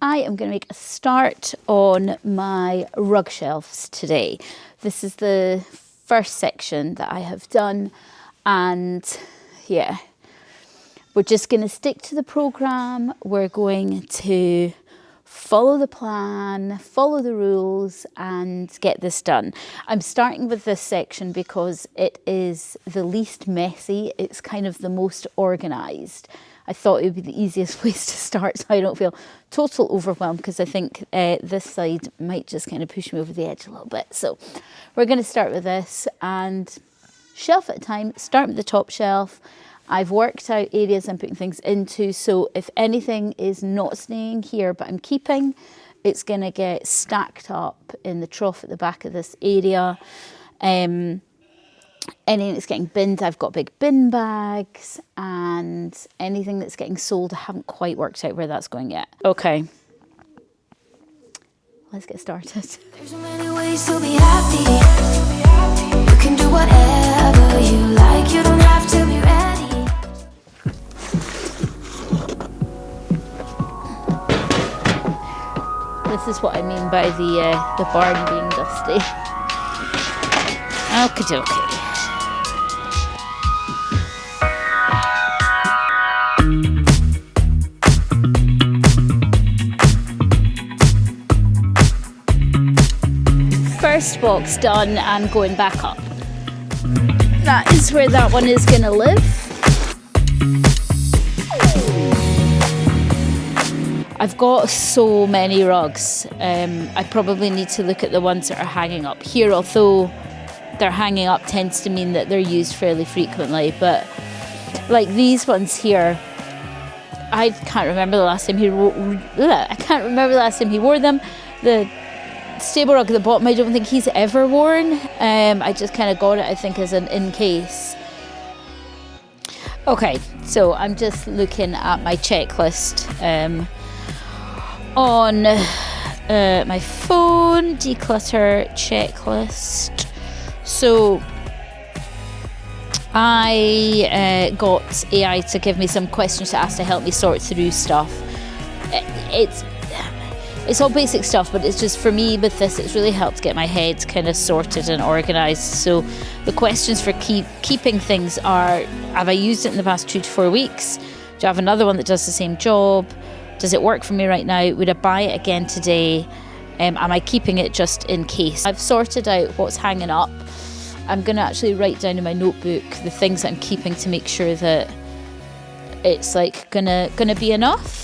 I am going to make a start on my rug shelves today. This is the first section that I have done, and yeah, we're just going to stick to the program. We're going to follow the plan, follow the rules, and get this done. I'm starting with this section because it is the least messy. It's kind of the most organised. I thought it would be the easiest place to start so I don't feel total overwhelmed, because I think this side might just kind of push me over the edge a little bit. So we're going to start with this, and shelf at a time, start with the top shelf. I've worked out areas I'm putting things into, so if anything is not staying here but I'm keeping, it's going to get stacked up in the trough at the back of this area. Anything that's getting binned, I've got big bin bags, and anything that's getting sold, I haven't quite worked out where that's going yet. Okay, let's get started. There's so many ways to be happy. You can do whatever you like, you don't have to be ready. This is what I mean by the barn being dusty. Okie dokie. First box done and going back up. That is where that one is going to live. I've got so many rugs. I probably need to look at the ones that are hanging up here, although they're hanging up tends to mean that they're used fairly frequently. But like these ones here, I can't remember the last time he wore them. The stable rug at the bottom, I don't think he's ever worn. I just kind of got it, I think, as an in case. Okay, so I'm just looking at my checklist on my phone, declutter checklist. So I got AI to give me some questions to ask to help me sort through stuff. It's all basic stuff, but it's just, for me with this, it's really helped get my head kind of sorted and organised. So the questions for keeping things are: have I used it in the past 2 to 4 weeks? Do I have another one that does the same job? Does it work for me right now? Would I buy it again today? Am I keeping it just in case? I've sorted out what's hanging up. I'm going to actually write down in my notebook the things that I'm keeping to make sure that it's like gonna be enough.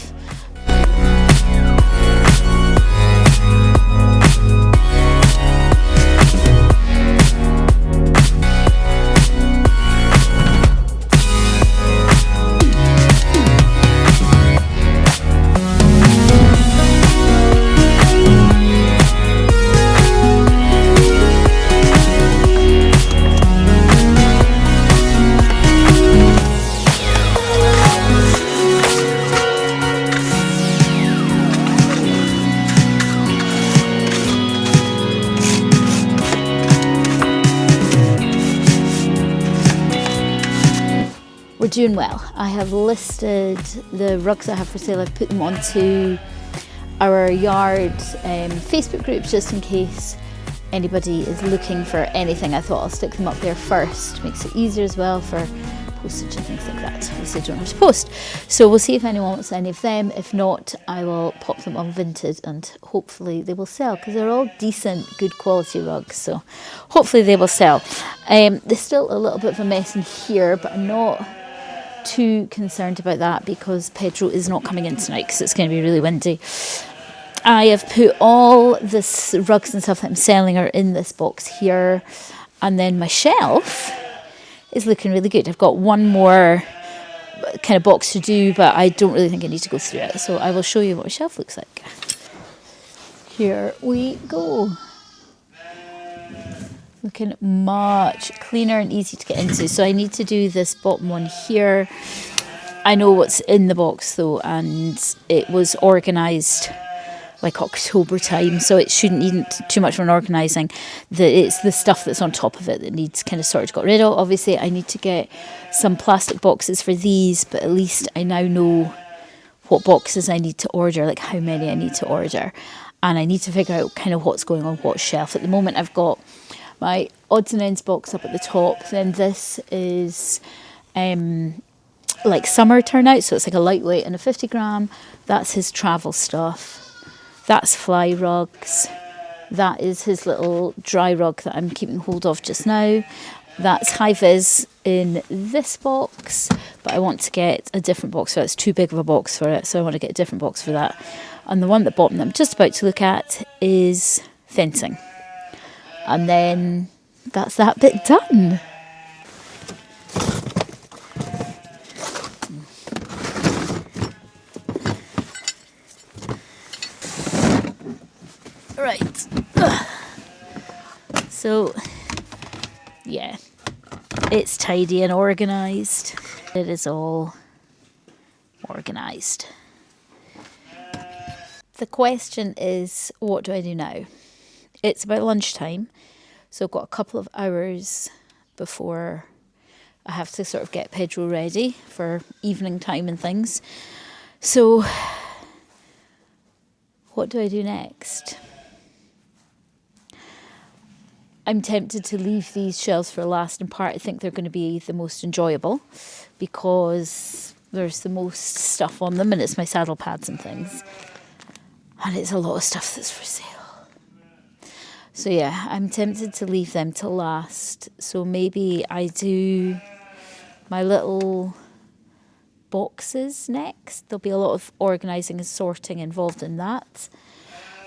Doing well. I have listed the rugs I have for sale. I've put them onto our yard Facebook groups just in case anybody is looking for anything. I thought I'll stick them up there first. Makes it easier as well for postage and things like that. Obviously I don't have to post. So we'll see if anyone wants any of them. If not, I will pop them on Vinted and hopefully they will sell, because they're all decent, good quality rugs. So hopefully they will sell. There's still a little bit of a mess in here, but I'm not too concerned about that because Pedro is not coming in tonight because it's going to be really windy. I have put all this rugs and stuff that I'm selling are in this box here, and then my shelf is looking really good. I've got one more kind of box to do, but I don't really think I need to go through it, so I will show you what my shelf looks like. Here we go. Looking much cleaner and easy to get into. So I need to do this bottom one here. I know what's in the box though, and it was organised like October time, so it shouldn't need too much of an organising. It's the stuff that's on top of it that needs kind of sorted, got rid of. Obviously I need to get some plastic boxes for these, but at least I now know what boxes I need to order, like how many I need to order. And I need to figure out kind of what's going on what shelf. At the moment I've got my odds and ends box up at the top. Then this is like summer turnout, so it's like a lightweight and a 50 gram. That's his travel stuff. That's fly rugs. That is his little dry rug that I'm keeping hold of just now. That's high vis in this box, but I want to get a different box for it. It's too big of a box for it, so I want to get a different box for that. And the one at the bottom that I'm just about to look at is fencing. And then that's that bit done. Right. So, yeah, it's tidy and organised. It is all organised. The question is, what do I do now? It's about lunchtime, so I've got a couple of hours before I have to sort of get Pedro ready for evening time and things. So, what do I do next? I'm tempted to leave these shelves for last. In part, I think they're going to be the most enjoyable because there's the most stuff on them and it's my saddle pads and things. And it's a lot of stuff that's for sale. So yeah, I'm tempted to leave them till last. So maybe I do my little boxes next. There'll be a lot of organising and sorting involved in that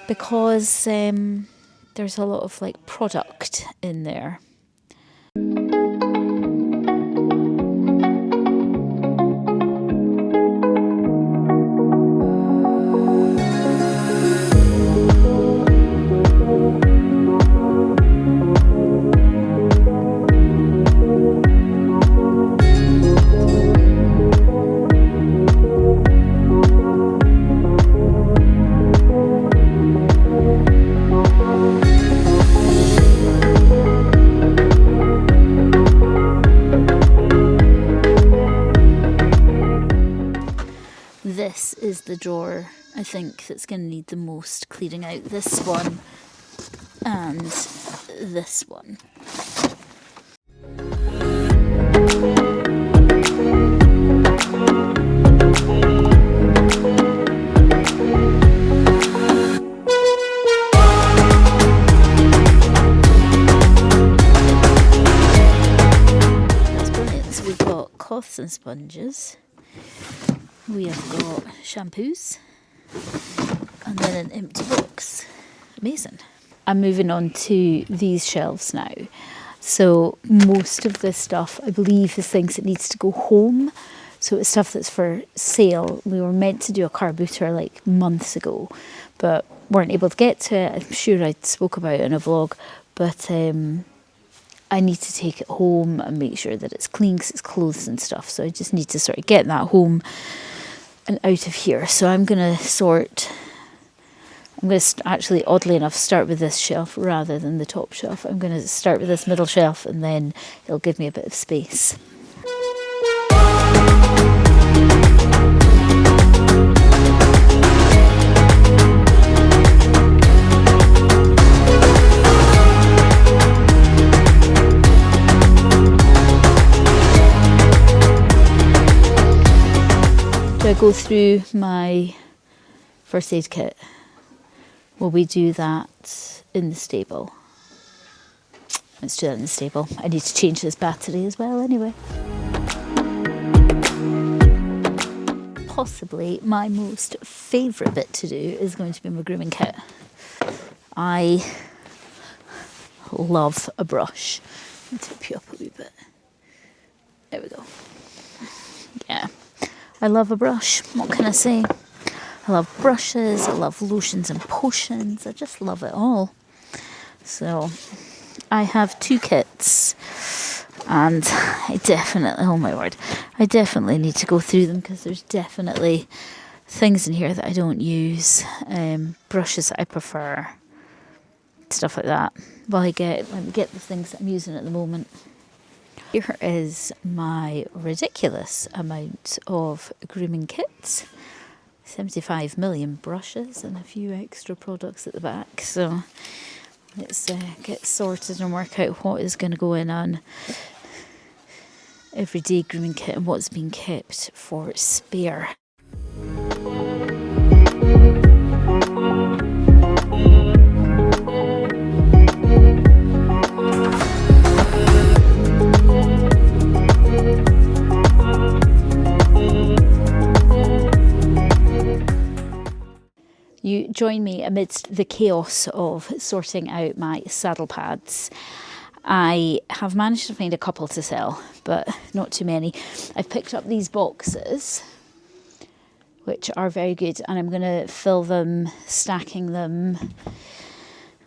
because there's a lot of like product in there. This is the drawer I think that's going to need the most cleaning out. This one and this one. That's brilliant. So we've got cloths and sponges. We have got shampoos and then an empty box. Amazing. I'm moving on to these shelves now. So most of this stuff, I believe, is things that needs to go home. So it's stuff that's for sale. We were meant to do a car booter like months ago, but weren't able to get to it. I'm sure I spoke about it in a vlog, but I need to take it home and make sure that it's clean because it's clothes and stuff. So I just need to sort of get that home and out of here. So I'm going to sort, actually, oddly enough, start with this shelf rather than the top shelf. I'm going to start with this middle shelf and then it'll give me a bit of space. Do I go through my first aid kit? Will we do that in the stable? Let's do that in the stable. I need to change this battery as well anyway. Possibly my most favourite bit to do is going to be my grooming kit. I love a brush. Let me tip you up a wee bit. There we go. Yeah. I love a brush. What can I say? I love brushes, I love lotions and potions. I just love it all. So I have 2 kits and I definitely, oh my word, I definitely need to go through them because there's definitely things in here that I don't use. Brushes that I prefer, stuff like that. Well, let me get the things that I'm using at the moment. Here is my ridiculous amount of grooming kits. 75 million brushes and a few extra products at the back. So let's get sorted and work out what is going to go in on everyday grooming kit and what's been kept for spare. You join me amidst the chaos of sorting out my saddle pads. I have managed to find a couple to sell, but not too many. I've picked up these boxes, which are very good, and I'm going to fill them, stacking them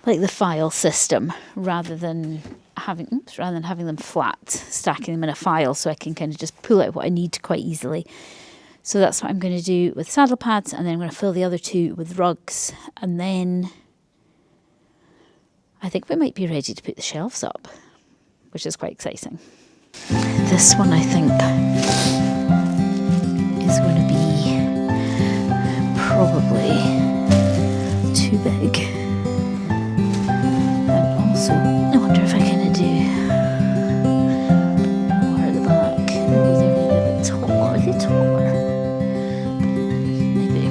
like the file system, rather than having them flat, stacking them in a file, so I can kind of just pull out what I need quite easily. So that's what I'm going to do with saddle pads, and then I'm going to fill the other two with rugs, and then I think we might be ready to put the shelves up, which is quite exciting. This one I think is going to be probably too big. And also, I wonder if I can do more at the back. Maybe they're maybe a bit taller. Are they taller? Maybe.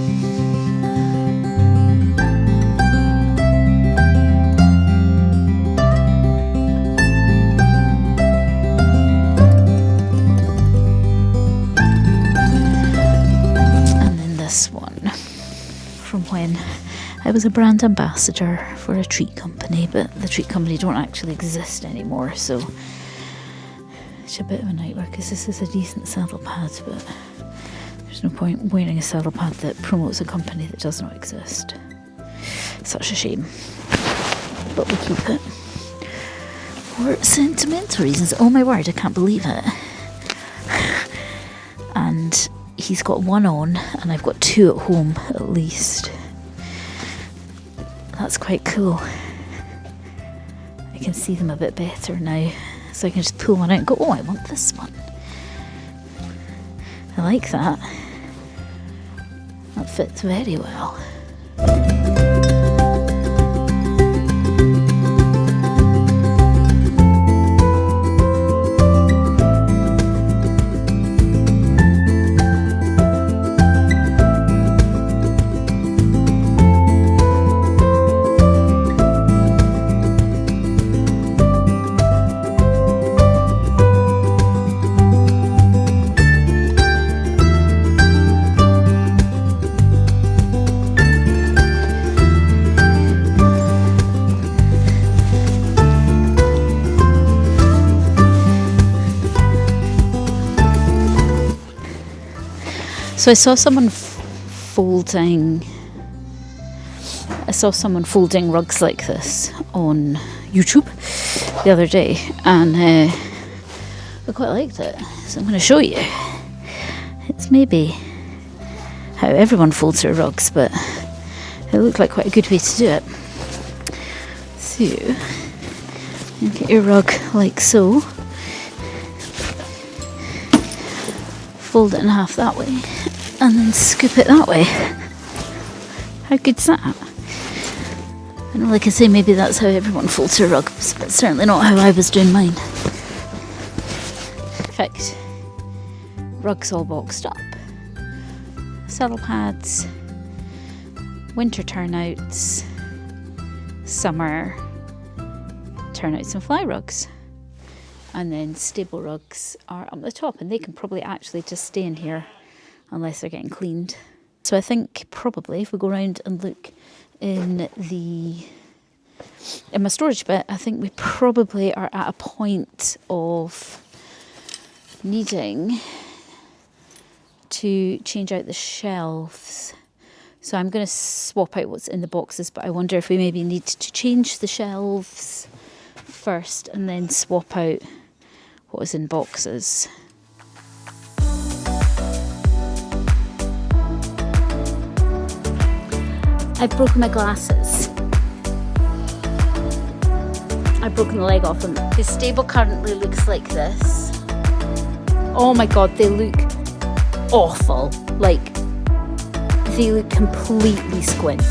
And then this one from when I was a brand ambassador for a treat company, but the treat company don't actually exist anymore, so it's a bit of a nightmare because this is a decent saddle pad, but there's no point wearing a saddle pad that promotes a company that does not exist. Such a shame. But we keep it for sentimental reasons. Oh my word, I can't believe it. And he's got one on, and I've got two at home at least. That's quite cool. I can see them a bit better now, so I can just pull one out and go, oh, I want this one. I like that. That fits very well. So I saw someone folding rugs like this on YouTube the other day, and I quite liked it, so I'm going to show you. It's maybe how everyone folds their rugs, but it looked like quite a good way to do it. So you get your rug like so, fold it in half that way, and then scoop it that way. How good's that? I know, like I say, maybe that's how everyone folds their rugs, but certainly not how I was doing mine. Perfect. Rugs all boxed up. Saddle pads, winter turnouts, summer turnouts and fly rugs. And then stable rugs are up the top, and they can probably actually just stay in here unless they're getting cleaned. So I think probably if we go around and look in my storage bit, I think we probably are at a point of needing to change out the shelves. So I'm going to swap out what's in the boxes, but I wonder if we maybe need to change the shelves first and then swap out what was in boxes. I've broken my glasses. I've broken the leg off them. The stable currently looks like this. Oh my god, they look awful. Like, they look completely squint.